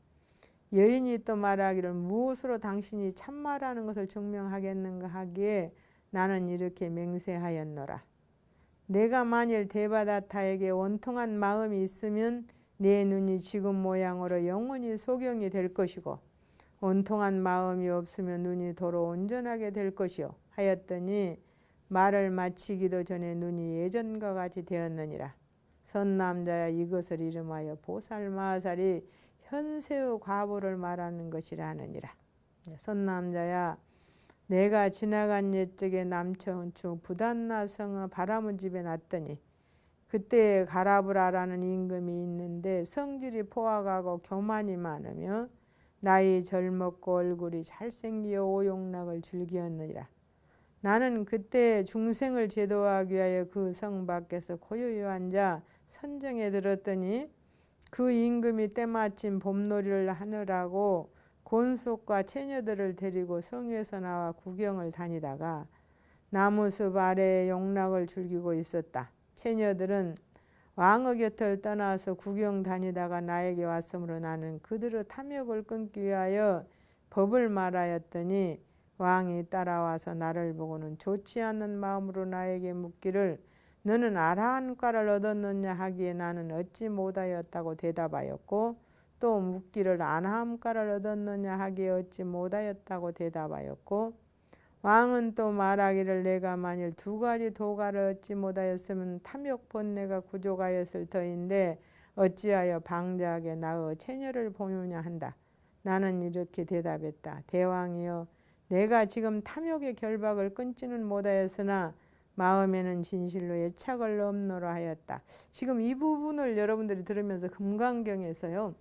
여인이 또 말하기를 무엇으로 당신이 참마라는 것을 증명하겠는가 하기에 나는 이렇게 맹세하였노라. 내가 만일 대바다타에게 원통한 마음이 있으면 내 눈이 지금 모양으로 영원히 소경이 될 것이고 원통한 마음이 없으면 눈이 도로 온전하게 될 것이요 하였더니 말을 마치기도 전에 눈이 예전과 같이 되었느니라. 선남자야 이것을 이름하여 보살마살이 현세의 과보를 말하는 것이라 하느니라. 선남자야 내가 지나간 옛적에 남천축 부단나 성의 바람의 집에 났더니 그때 가라브라라는 임금이 있는데 성질이 포악하고 교만이 많으며 나이 젊었고 얼굴이 잘생기어 오용락을 즐기었느니라. 나는 그때 중생을 제도하기 위하여 그 성 밖에서 고요히 앉아 선정에 들었더니 그 임금이 때마침 봄놀이를 하느라고 곤속과 처녀들을 데리고 성에서 나와 구경을 다니다가 나무숲 아래에 용락을 즐기고 있었다. 처녀들은 왕의 곁을 떠나서 구경 다니다가 나에게 왔으므로 나는 그들의 탐욕을 끊기 위하여 법을 말하였더니 왕이 따라와서 나를 보고는 좋지 않는 마음으로 나에게 묻기를 너는 아라한과를 얻었느냐 하기에 나는 얻지 못하였다고 대답하였고 또 묻기를 아나함과를 얻었느냐 하기에 얻지 못하였다고 대답하였고 왕은 또 말하기를 내가 만일 2가지 도가를 얻지 못하였으면 탐욕 번뇌가 구족하였을 터인데 어찌하여 방자하게 나의 처녀를 보느냐 한다. 나는 이렇게 대답했다. 대왕이여 내가 지금 탐욕의 결박을 끊지는 못하였으나 마음에는 진실로 애착을 없노라 하였다. 지금 이 부분을 여러분들이 들으면서 금강경에서요.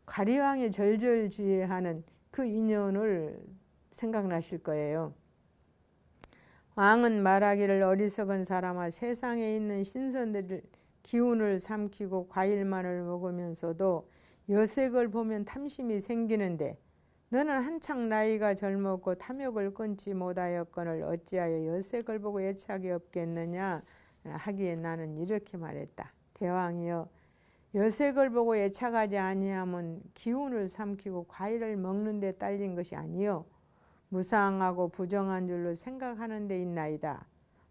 가리왕이 절절지혜하는 그 인연을 생각나실 거예요. 왕은 말하기를 어리석은 사람아 세상에 있는 신선들 기운을 삼키고 과일만을 먹으면서도 여색을 보면 탐심이 생기는데 너는 한창 나이가 젊었고 탐욕을 끊지 못하였거늘 어찌하여 여색을 보고 애착이 없겠느냐 하기에 나는 이렇게 말했다. 대왕이여 여색을 보고 애착하지 아니하면 기운을 삼키고 과일을 먹는 데 딸린 것이 아니요 무상하고 부정한 줄로 생각하는 데 있나이다.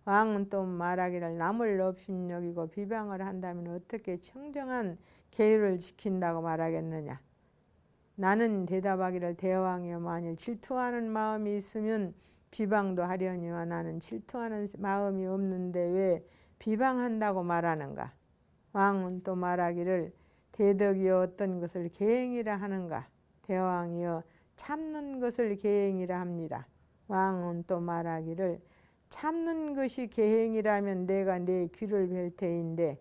왕은 또 말하기를 남을 업신여기고 비방을 한다면 어떻게 청정한 계율을 지킨다고 말하겠느냐. 나는 대답하기를 대왕이여 만일 질투하는 마음이 있으면 비방도 하려니와 나는 질투하는 마음이 없는데 왜 비방한다고 말하는가? 왕은 또 말하기를 대덕이여 어떤 것을 계행이라 하는가? 대왕이여 참는 것을 계행이라 합니다. 왕은 또 말하기를 참는 것이 계행이라면 내가 내 귀를 뵐 테인데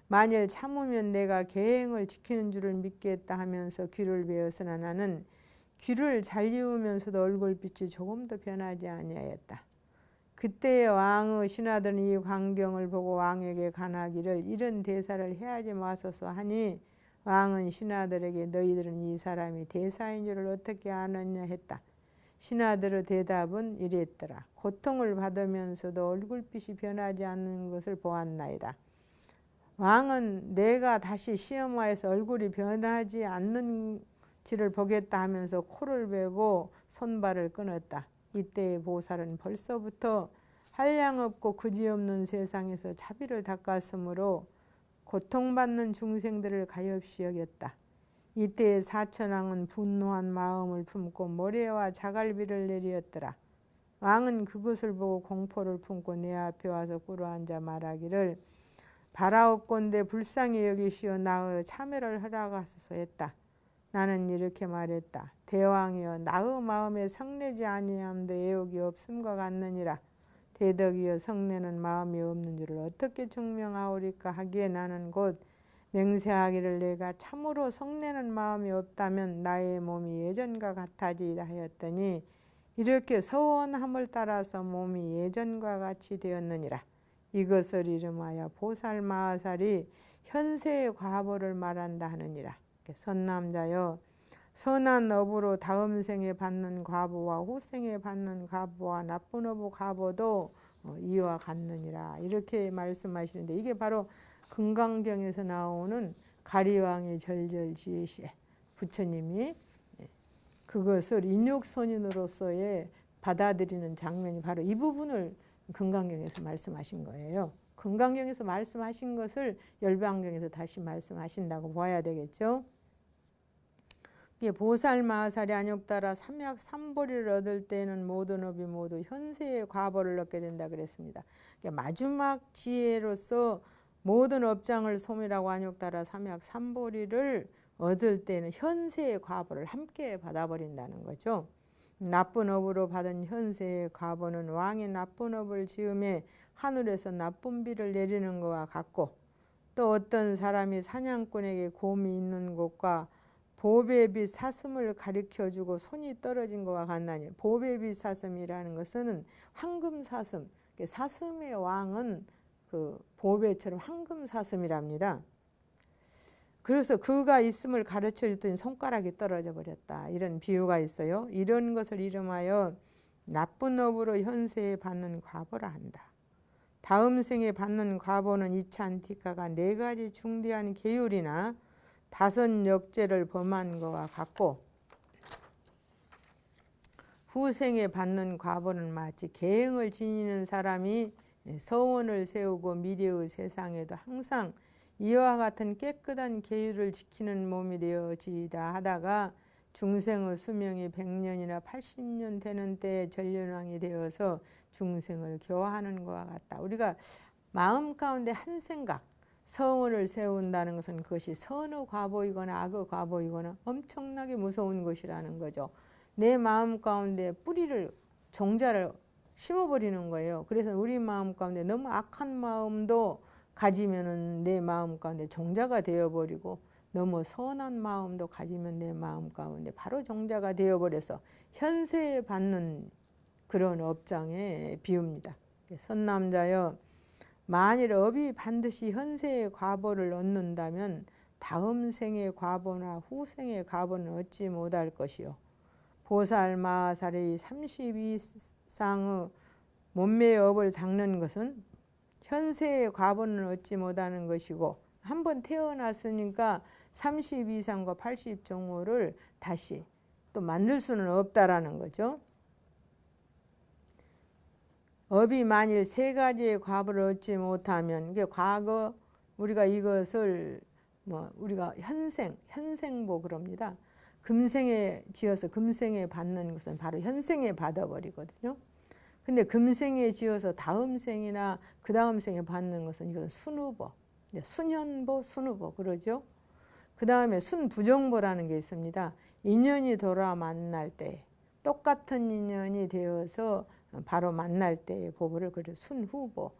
만일 참으면 내가 계행을 지키는 줄을 믿겠다 하면서 귀를 베었으나 나는 귀를 잘리우면서도 얼굴빛이 조금도 변하지 아니하였다. 그때의 왕의 신하들은 이 광경을 보고 왕에게 간하기를 이런 대사를 해하지 마소서 하니 왕은 신하들에게 너희들은 이 사람이 대사인 줄을 어떻게 아느냐 했다. 신하들의 대답은 이랬더라. 고통을 받으면서도 얼굴빛이 변하지 않는 것을 보았나이다. 왕은 내가 다시 시험하여서 얼굴이 변하지 않는지를 보겠다 하면서 코를 베고 손발을 끊었다. 이때의 보살은 벌써부터 한량없고 그지없는 세상에서 자비를 닦았으므로 고통받는 중생들을 가엾이 여겼다. 이때의 사천왕은 분노한 마음을 품고 모래와 자갈비를 내리었더라. 왕은 그것을 보고 공포를 품고 내 앞에 와서 꿇어앉아 말하기를 바라옵건대 불쌍히 여기시어 나의 참회를 허락하소서 했다. 나는 이렇게 말했다. 대왕이여 나의 마음에 성내지 아니함도 애욕이 없음과 같느니라. 대덕이여 성내는 마음이 없는 줄을 어떻게 증명하오리까 하기에 나는 곧 맹세하기를 내가 참으로 성내는 마음이 없다면 나의 몸이 예전과 같아지이다 하였더니 이렇게 서원함을 따라서 몸이 예전과 같이 되었느니라. 이것을 이름하여 보살마하살이 현세의 과보를 말한다 하느니라. 선남자여 선한 업으로 다음 생에 받는 과보와 후생에 받는 과보와 나쁜 업의 과보도 이와 같느니라. 이렇게 말씀하시는데 이게 바로 금강경에서 나오는 가리왕의 절절지시에 부처님이 그것을 인육선인으로서의 받아들이는 장면이 바로 이 부분을 금강경에서 말씀하신 거예요. 금강경에서 말씀하신 것을 열반경에서 다시 말씀하신다고 봐야 되겠죠. 보살마하살이 안욕따라 삼약 삼보리를 얻을 때는 모든 업이 모두 현세의 과보를 얻게 된다 그랬습니다. 마지막 지혜로서 모든 업장을 소멸하고 안욕따라 삼약 삼보리를 얻을 때는 현세의 과보를 함께 받아버린다는 거죠. 나쁜 업으로 받은 현세의 과보는 왕이 나쁜 업을 지음에 하늘에서 나쁜 비를 내리는 것과 같고 또 어떤 사람이 사냥꾼에게 곰이 있는 곳과 보배빛 사슴을 가리켜주고 손이 떨어진 것과 같나니 보배빛 사슴이라는 것은 황금 사슴, 사슴의 왕은 그 보배처럼 황금 사슴이랍니다. 그래서 그가 있음을 가르쳐 줬더니 손가락이 떨어져 버렸다. 이런 비유가 있어요. 이런 것을 이름하여 나쁜 업으로 현세에 받는 과보라 한다. 다음 생에 받는 과보는 이찬티카가 4가지 중대한 계율이나 5 역죄를 범한 것과 같고 후생에 받는 과보는 마치 계행을 지니는 사람이 서원을 세우고 미래의 세상에도 항상 이와 같은 깨끗한 계율을 지키는 몸이 되어지이다 하다가 중생의 수명이 100년이나 80년 되는 때에 전련왕이 되어서 중생을 교화하는 것과 같다. 우리가 마음 가운데 한 생각, 서원을 세운다는 것은 그것이 선의 과보이거나 악의 과보이거나 엄청나게 무서운 것이라는 거죠. 내 마음 가운데 뿌리를, 종자를 심어버리는 거예요. 그래서 우리 마음 가운데 너무 악한 마음도 가지면은 내 마음 가운데 종자가 되어버리고 너무 선한 마음도 가지면 내 마음 가운데 바로 종자가 되어버려서 현세에 받는 그런 업장에 비웁니다. 선남자여 만일 업이 반드시 현세의 과보를 얻는다면 다음 생의 과보나 후생의 과보는 얻지 못할 것이요. 보살마하살이 32상의 몸매의 업을 닦는 것은 현세의 과보는 얻지 못하는 것이고 한번 태어났으니까 32상과 80종호를 다시 또 만들 수는 없다라는 거죠. 업이 만일 3가지의 과보를 얻지 못하면 이게 과거 우리가 이것을 우리가 현생보 그럽니다. 금생에 지어서 금생에 받는 것은 바로 현생에 받아버리거든요. 근데 금생에 지어서 다음 생이나 그 다음 생에 받는 것은 이건 순후보, 순현보, 순후보 그러죠. 그 다음에 순부정보라는 게 있습니다. 인연이 돌아 만날 때 똑같은 인연이 되어서 바로 만날 때의 보보를 그래서 순후보,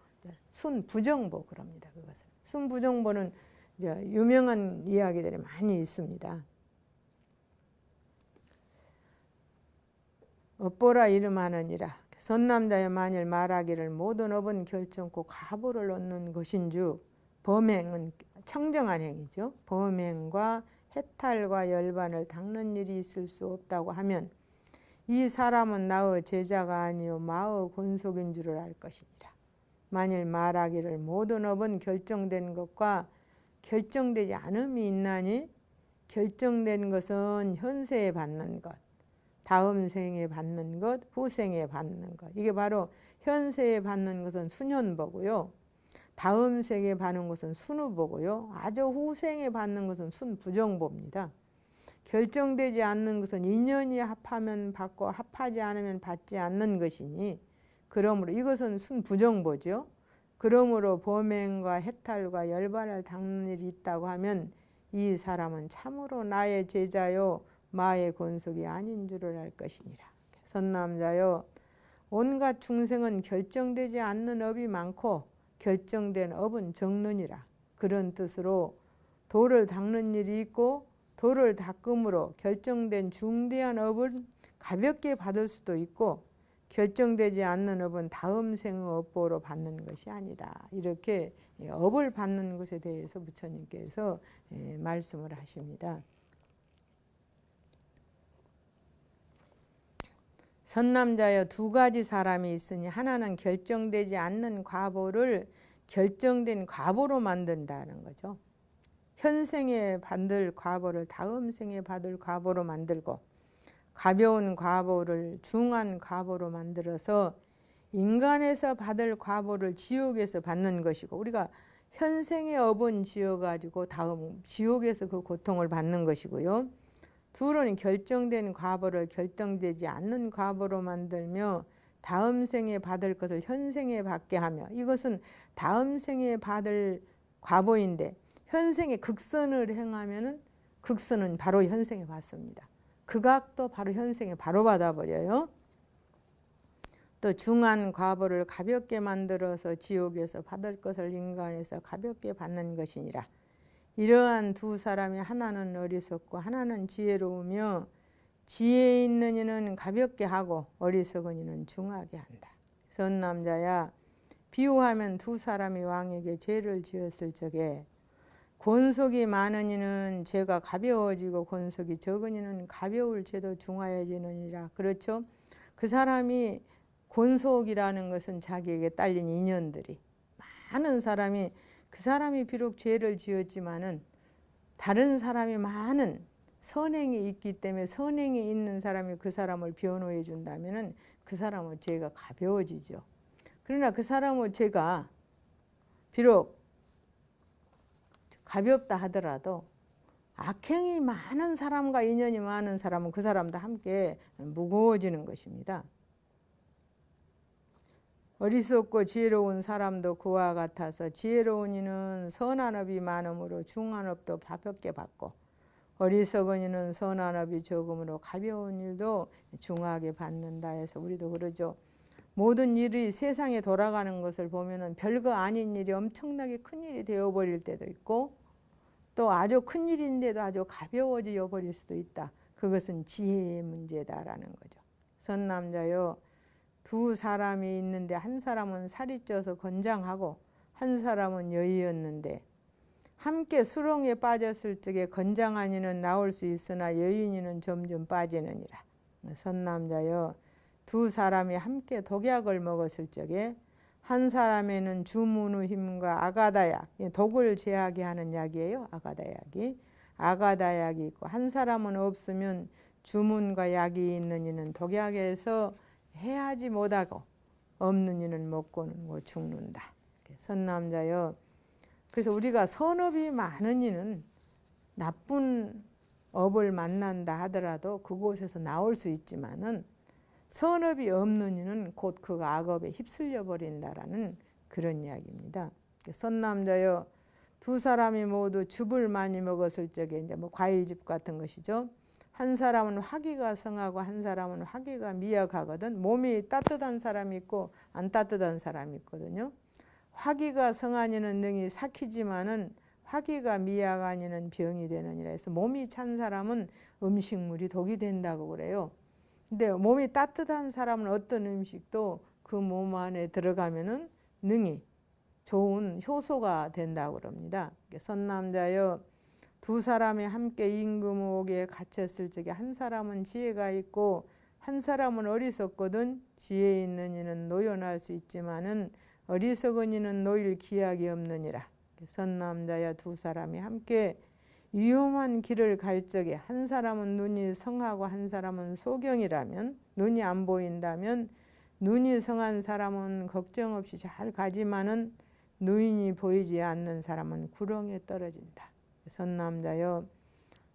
순부정보 그럽니다. 그것을. 순부정보는 이제 유명한 이야기들이 많이 있습니다. 업보라 이름하느니라. 선남자여 만일 말하기를 모든 업은 결정코 과보를 얻는 것인즉 범행은 청정한 행위죠. 범행과 해탈과 열반을 닦는 일이 있을 수 없다고 하면 이 사람은 나의 제자가 아니요 마의 권속인 줄을 알 것이니라. 만일 말하기를 모든 업은 결정된 것과 결정되지 않음이 있나니 결정된 것은 현세에 받는 것, 다음 생에 받는 것, 후생에 받는 것. 이게 바로 현세에 받는 것은 순현보고요. 다음 생에 받는 것은 순후보고요. 아주 후생에 받는 것은 순부정보입니다. 결정되지 않는 것은 인연이 합하면 받고 합하지 않으면 받지 않는 것이니 그러므로 이것은 순부정보죠. 그러므로 범행과 해탈과 열반을 닦는 일이 있다고 하면 이 사람은 참으로 나의 제자요 마의 권속이 아닌 줄을 알 것이니라. 선남자여 온갖 중생은 결정되지 않는 업이 많고 결정된 업은 적느니라. 그런 뜻으로 도를 닦는 일이 있고 도를 닦음으로 결정된 중대한 업은 가볍게 받을 수도 있고 결정되지 않는 업은 다음 생의 업보로 받는 것이 아니다. 이렇게 업을 받는 것에 대해서 부처님께서 말씀을 하십니다. 선남자여 두 가지 사람이 있으니 하나는 결정되지 않는 과보를 결정된 과보로 만든다는 거죠. 현생에 받을 과보를 다음 생에 받을 과보로 만들고 가벼운 과보를 중한 과보로 만들어서 인간에서 받을 과보를 지옥에서 받는 것이고 우리가 현생의 업은 지어가지고 다음 지옥에서 그 고통을 받는 것이고요. 둘은 결정된 과보를 결정되지 않는 과보로 만들며 다음 생에 받을 것을 현생에 받게 하며 이것은 다음 생에 받을 과보인데 현생에 극선을 행하면은 극선은 바로 현생에 받습니다. 극악도 바로 현생에 바로 받아버려요. 또 중한 과보를 가볍게 만들어서 지옥에서 받을 것을 인간에서 가볍게 받는 것이니라. 이러한 두 사람이 하나는 어리석고 하나는 지혜로우며 지혜 있는 이는 가볍게 하고 어리석은 이는 중하게 한다. 선남자야 비유하면 두 사람이 왕에게 죄를 지었을 적에 권속이 많은 이는 죄가 가벼워지고 권속이 적은 이는 가벼울 죄도 중하여지느니라. 그렇죠? 그 사람이 권속이라는 것은 자기에게 딸린 인연들이 많은 사람이 그 사람이 비록 죄를 지었지만은 다른 사람이 많은 선행이 있기 때문에 선행이 있는 사람이 그 사람을 변호해 준다면은 그 사람의 죄가 가벼워지죠. 그러나 그 사람의 죄가 비록 가볍다 하더라도 악행이 많은 사람과 인연이 많은 사람은 그 사람도 함께 무거워지는 것입니다. 어리석고 지혜로운 사람도 그와 같아서 지혜로운 이는 선한 업이 많으므로 중한 업도 가볍게 받고 어리석은 이는 선한 업이 적으므로 가벼운 일도 중하게 받는다 해서 우리도 그러죠. 모든 일이 세상에 돌아가는 것을 보면은 별거 아닌 일이 엄청나게 큰 일이 되어버릴 때도 있고 또 아주 큰 일인데도 아주 가벼워져 버릴 수도 있다. 그것은 지혜의 문제다라는 거죠. 선남자여 두 사람이 있는데 한 사람은 살이 쪄서 건장하고 한 사람은 여인이었는데 함께 수렁에 빠졌을 적에 건장한 이는 나올 수 있으나 여인이는 점점 빠지느니라. 선남자여 두 사람이 함께 독약을 먹었을 적에 한 사람에는 주문의 힘과 아가다약, 독을 제하게 하는 약이에요. 아가다약이. 아가다약이 있고 한 사람은 없으면 주문과 약이 있는 이는 독약에서 해하지 못하고 없는 이는 먹고는 죽는다. 선남자여 그래서 우리가 선업이 많은 이는 나쁜 업을 만난다 하더라도 그곳에서 나올 수 있지만은 선업이 없는 이는 곧 그 악업에 휩쓸려 버린다라는 그런 이야기입니다. 선남자여 두 사람이 모두 즙을 많이 먹었을 적에 이제 뭐 과일즙 같은 것이죠. 한 사람은 화기가 성하고 한 사람은 화기가 미약하거든. 몸이 따뜻한 사람이 있고 안 따뜻한 사람이 있거든요. 화기가 성한 이는 능히 삭히지만은 화기가 미약한 이는 병이 되느니라 해서 몸이 찬 사람은 음식물이 독이 된다고 그래요. 근데 몸이 따뜻한 사람은 어떤 음식도 그 몸 안에 들어가면은 능히 좋은 효소가 된다고 그럽니다. 선남자여 두 사람이 함께 임금옥에 갇혔을 적에 한 사람은 지혜가 있고 한 사람은 어리석거든. 지혜 있는 이는 노연할 수 있지만은 어리석은 이는 놓일 기약이 없느니라. 선남자여 두 사람이 함께 위험한 길을 갈 적에 한 사람은 눈이 성하고 한 사람은 소경이라면, 눈이 안 보인다면 눈이 성한 사람은 걱정 없이 잘 가지만은 눈이 보이지 않는 사람은 구렁에 떨어진다. 선남자여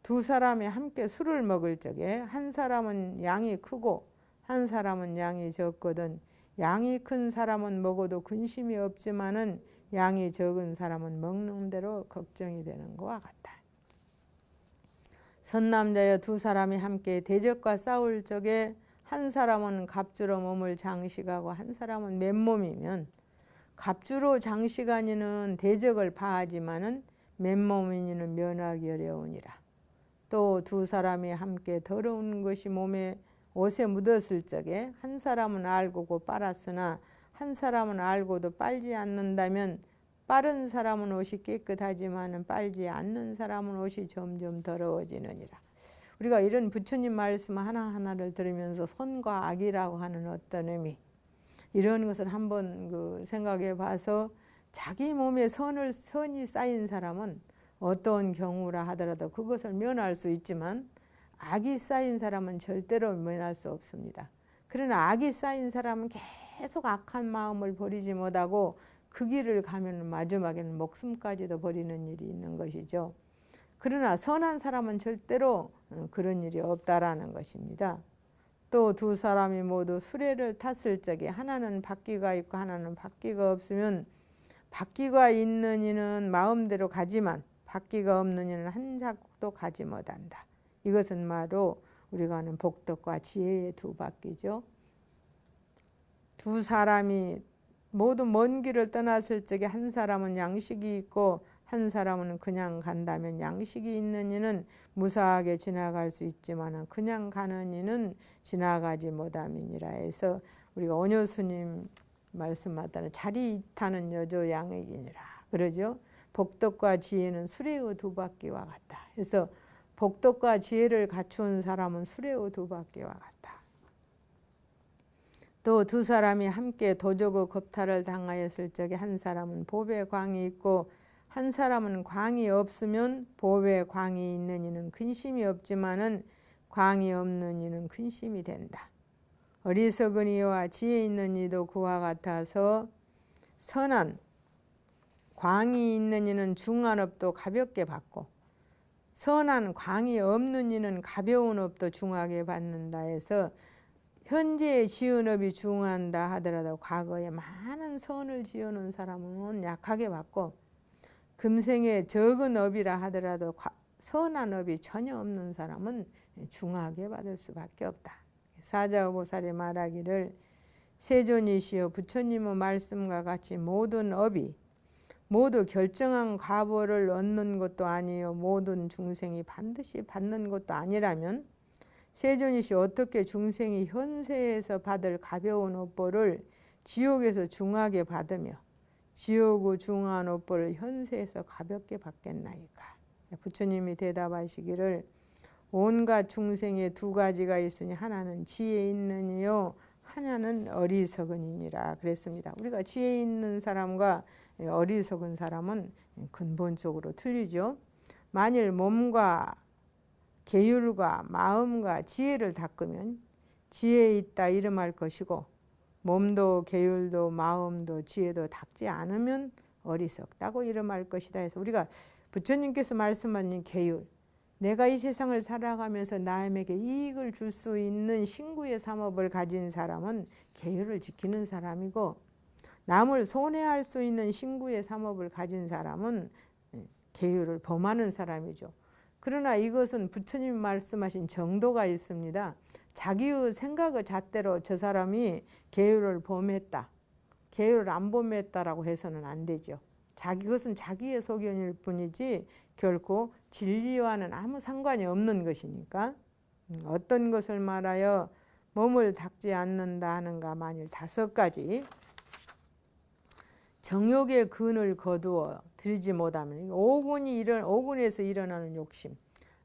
두 사람이 함께 술을 먹을 적에 한 사람은 양이 크고 한 사람은 양이 적거든. 양이 큰 사람은 먹어도 근심이 없지만은 양이 적은 사람은 먹는 대로 걱정이 되는 것과 같다. 선남자여 두 사람이 함께 대적과 싸울 적에 한 사람은 갑주로 몸을 장식하고 한 사람은 맨몸이면 갑주로 장식한 이는 대적을 파하지만은 맨몸인 이는 면하기 어려우니라. 또 두 사람이 함께 더러운 것이 몸에 옷에 묻었을 적에 한 사람은 알고도 빨았으나 한 사람은 알고도 빨지 않는다면 빠른 사람은 옷이 깨끗하지만 빨지 않는 사람은 옷이 점점 더러워지느니라. 우리가 이런 부처님 말씀 하나하나를 들으면서 선과 악이라고 하는 어떤 의미, 이런 것을 한번 생각해 봐서 자기 몸에 선이 쌓인 사람은 어떤 경우라 하더라도 그것을 면할 수 있지만 악이 쌓인 사람은 절대로 면할 수 없습니다. 그러나 악이 쌓인 사람은 계속 악한 마음을 버리지 못하고 그 길을 가면 마지막에는 목숨까지도 버리는 일이 있는 것이죠. 그러나 선한 사람은 절대로 그런 일이 없다라는 것입니다. 또 두 사람이 모두 수레를 탔을 적에 하나는 바퀴가 있고 하나는 바퀴가 없으면 바퀴가 있는 이는 마음대로 가지만 바퀴가 없는 이는 한 자국도 가지 못한다. 이것은 바로 우리가 아는 복덕과 지혜의 두 바퀴죠. 두 사람이 모두 먼 길을 떠났을 적에 한 사람은 양식이 있고 한 사람은 그냥 간다면 양식이 있는 이는 무사하게 지나갈 수 있지만 그냥 가는 이는 지나가지 못함이니라 해서 우리가 원효스님 말씀하다는 자리 타는 여조 양액이니라 그러죠. 복덕과 지혜는 수레의 두 바퀴와 같다. 그래서 복덕과 지혜를 갖춘 사람은 수레의 두 바퀴와 같다. 또 두 사람이 함께 도적의 겁탈을 당하였을 적에 한 사람은 보배 광이 있고 한 사람은 광이 없으면 보배 광이 있는 이는 근심이 없지만은 광이 없는 이는 근심이 된다. 어리석은 이와 지혜 있는 이도 그와 같아서 선한 광이 있는 이는 중한 업도 가볍게 받고 선한 광이 없는 이는 가벼운 업도 중하게 받는다 해서 현재의 지은 업이 중한다 하더라도 과거에 많은 선을 지어놓은 사람은 약하게 받고 금생에 적은 업이라 하더라도 선한 업이 전혀 없는 사람은 중하게 받을 수밖에 없다. 사자오보살이 말하기를 세존이시여 부처님의 말씀과 같이 모든 업이 모두 결정한 과보를 얻는 것도 아니요 모든 중생이 반드시 받는 것도 아니라면 세존이시 어떻게 중생이 현세에서 받을 가벼운 업보를 지옥에서 중하게 받으며 지옥의 중한 업보를 현세에서 가볍게 받겠나이까. 부처님이 대답하시기를 온갖 중생에 두 가지가 있으니 하나는 지혜 있는 이요 하나는 어리석은 이니라 그랬습니다. 우리가 지혜 있는 사람과 어리석은 사람은 근본적으로 틀리죠. 만일 몸과 계율과 마음과 지혜를 닦으면 지혜 있다 이름할 것이고 몸도 계율도 마음도 지혜도 닦지 않으면 어리석다고 이름할 것이다 해서 우리가 부처님께서 말씀하신 계율 내가 이 세상을 살아가면서 남에게 이익을 줄 수 있는 신구의 삼업을 가진 사람은 계율을 지키는 사람이고, 남을 손해할 수 있는 신구의 삼업을 가진 사람은 계율을 범하는 사람이죠. 그러나 이것은 부처님 말씀하신 정도가 있습니다. 자기의 생각의 잣대로 저 사람이 계율을 범했다, 계율을 안 범했다라고 해서는 안 되죠. 그것은 자기의 소견일 뿐이지 결코 진리와는 아무 상관이 없는 것이니까. 어떤 것을 말하여 몸을 닦지 않는다 하는가. 만일 5가지 정욕의 근을 거두어 들이지 못하면, 오군에서 일어나는 욕심,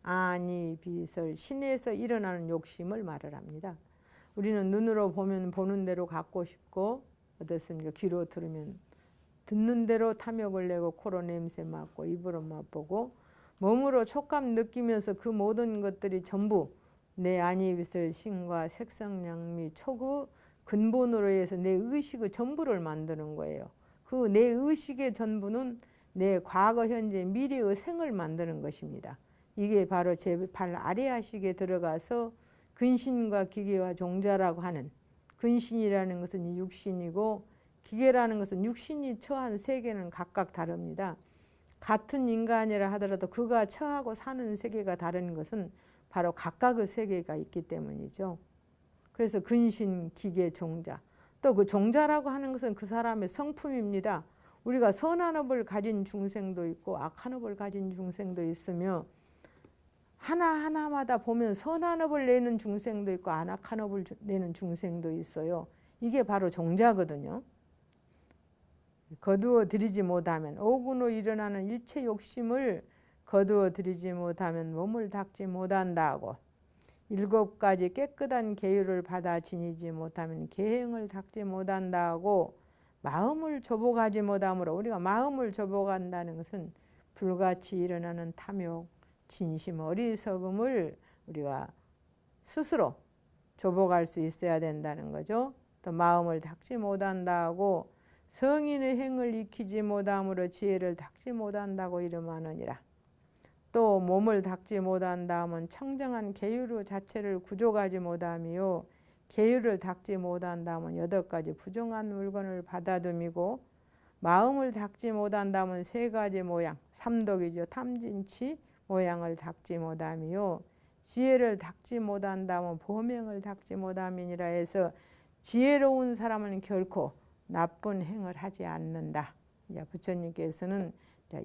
아니 비설 신에서 일어나는 욕심을 말을 합니다. 우리는 눈으로 보면 보는 대로 갖고 싶고, 어떻습니까? 귀로 들으면 듣는 대로 탐욕을 내고, 코로 냄새 맡고, 입으로 맛보고, 몸으로 촉감 느끼면서 그 모든 것들이 전부 내 아니비설 신과 색상량미 촉의 근본으로 해서 내 의식의 전부를 만드는 거예요. 그 내 의식의 전부는 내 과거, 현재, 미래의 생을 만드는 것입니다. 이게 바로 제8 아리아식에 들어가서 근신과 기계와 종자라고 하는, 근신이라는 것은 육신이고 기계라는 것은 육신이 처한 세계는 각각 다릅니다. 같은 인간이라 하더라도 그가 처하고 사는 세계가 다른 것은 바로 각각의 세계가 있기 때문이죠. 그래서 근신, 기계, 종자. 또 그 종자라고 하는 것은 그 사람의 성품입니다. 우리가 선한 업을 가진 중생도 있고 악한 업을 가진 중생도 있으며, 하나하나마다 보면 선한 업을 내는 중생도 있고 악한 업을 내는 중생도 있어요. 이게 바로 종자거든요. 거두어 들이지 못하면, 오군으로 일어나는 일체 욕심을 거두어 들이지 못하면 몸을 닦지 못한다고, 7가지 깨끗한 계율을 받아 지니지 못하면 계행을 닦지 못한다고, 마음을 조복하지 못함으로, 우리가 마음을 조복한다는 것은 불같이 일어나는 탐욕, 진심, 어리석음을 우리가 스스로 조복할 수 있어야 된다는 거죠. 또 마음을 닦지 못한다고, 성인의 행을 익히지 못함으로 지혜를 닦지 못한다고 이름하느니라. 또 몸을 닦지 못한다 하면 청정한 계율의 자체를 구족하지 못하며, 계율을 닦지 못한다 하면 8가지 부정한 물건을 받아들이고, 마음을 닦지 못한다 하면 3가지 모양, 삼독이죠. 탐진치 모양을 닦지 못하며, 지혜를 닦지 못한다 하면 범행을 닦지 못함이니라 해서 지혜로운 사람은 결코 나쁜 행을 하지 않는다. 부처님께서는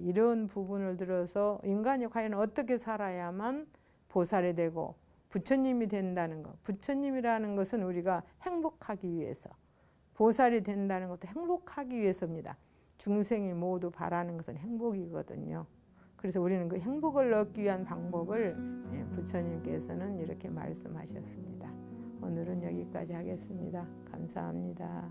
이런 부분을 들어서 인간이 과연 어떻게 살아야만 보살이 되고 부처님이 된다는 것. 부처님이라는 것은 우리가 행복하기 위해서, 보살이 된다는 것도 행복하기 위해서입니다. 중생이 모두 바라는 것은 행복이거든요. 그래서 우리는 그 행복을 얻기 위한 방법을 부처님께서는 이렇게 말씀하셨습니다. 오늘은 여기까지 하겠습니다. 감사합니다.